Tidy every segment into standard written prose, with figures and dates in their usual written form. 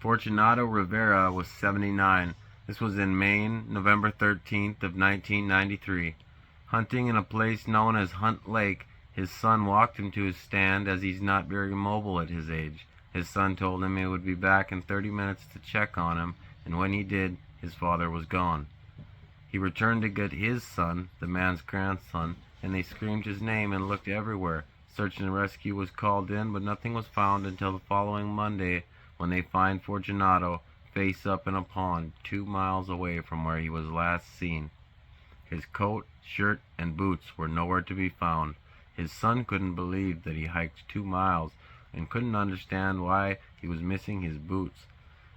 Fortunato Rivera was 79. This was in Maine, November 13th of 1993. Hunting in a place known as Hunt Lake, his son walked him to his stand as he's not very mobile at his age. His son told him he would be back in 30 minutes to check on him, and when he did, his father was gone. He returned to get his son, the man's grandson, and they screamed his name and looked everywhere. Search and rescue was called in, but nothing was found until the following Monday, when they find Fortunato face up in a pond 2 miles away from where he was last seen. His coat, shirt, and boots were nowhere to be found. His son couldn't believe that he hiked 2 miles and couldn't understand why he was missing his boots.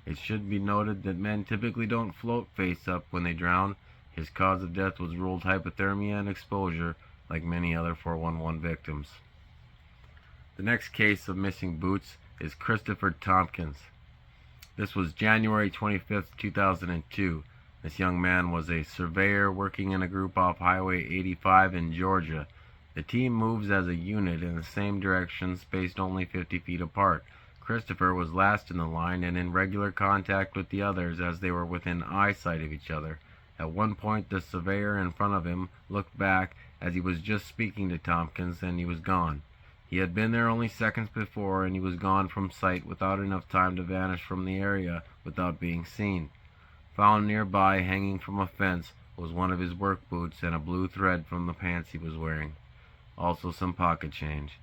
It should be noted that men typically don't float face up when they drown. His cause of death was ruled hypothermia and exposure, like many other 411 victims. The next case of missing boots is Christopher Tompkins. This was January 25th, 2002. This young man was a surveyor working in a group off Highway 85 in Georgia. The team moves as a unit in the same direction, spaced only 50 feet apart. Christopher was last in the line and in regular contact with the others as they were within eyesight of each other. At one point, the surveyor in front of him looked back as he was just speaking to Tompkins, and he was gone. He had been there only seconds before, and he was gone from sight without enough time to vanish from the area without being seen. Found nearby, hanging from a fence, was one of his work boots and a blue thread from the pants he was wearing. Also some pocket change.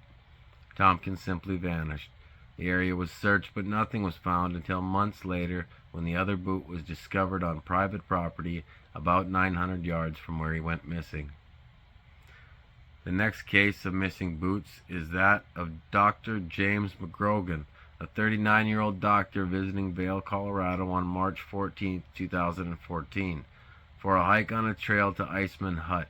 Tompkins simply vanished. The area was searched, but nothing was found until months later, when the other boot was discovered on private property about 900 yards from where he went missing. The next case of missing boots is that of Dr. James McGrogan, a 39-year-old doctor visiting Vail, Colorado on March 14, 2014, for a hike on a trail to Iceman Hut.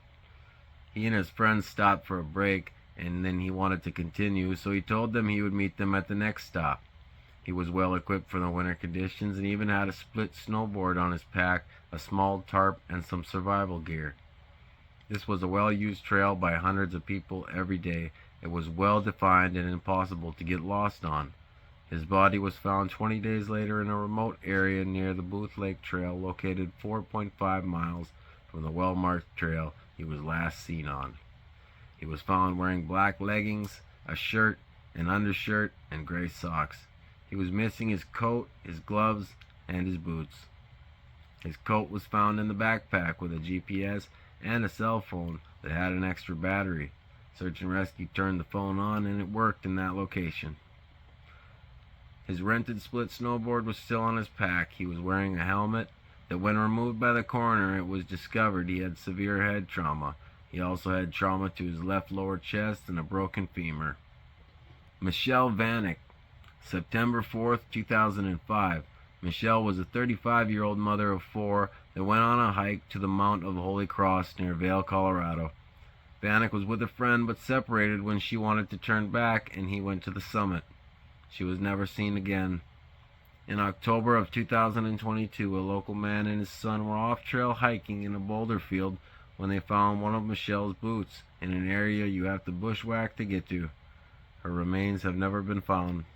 He and his friends stopped for a break, and then he wanted to continue, so he told them he would meet them at the next stop. He was well equipped for the winter conditions and even had a split snowboard on his pack, a small tarp, and some survival gear. This was a well-used trail by hundreds of people every day. It was well-defined and impossible to get lost on. His body was found 20 days later in a remote area near the Booth Lake Trail, located 4.5 miles from the well-marked trail he was last seen on. He was found wearing black leggings, a shirt, an undershirt, and gray socks. He was missing his coat, his gloves, and his boots. His coat was found in the backpack with a GPS and a cell phone that had an extra battery. Search and rescue turned the phone on and it worked in that location. His rented split snowboard was still on his pack. He was wearing a helmet that when removed by the coroner, it was discovered he had severe head trauma. He also had trauma to his left lower chest and a broken femur. Michelle Vanek, September 4th, 2005. Michelle was a 35-year-old mother of 4 that went on a hike to the Mount of Holy Cross near Vail, Colorado. Vanek was with a friend but separated when she wanted to turn back and he went to the summit. She was never seen again. In October of 2022, a local man and his son were off-trail hiking in a boulder field when they found one of Michelle's boots in an area you have to bushwhack to get to. Her remains have never been found.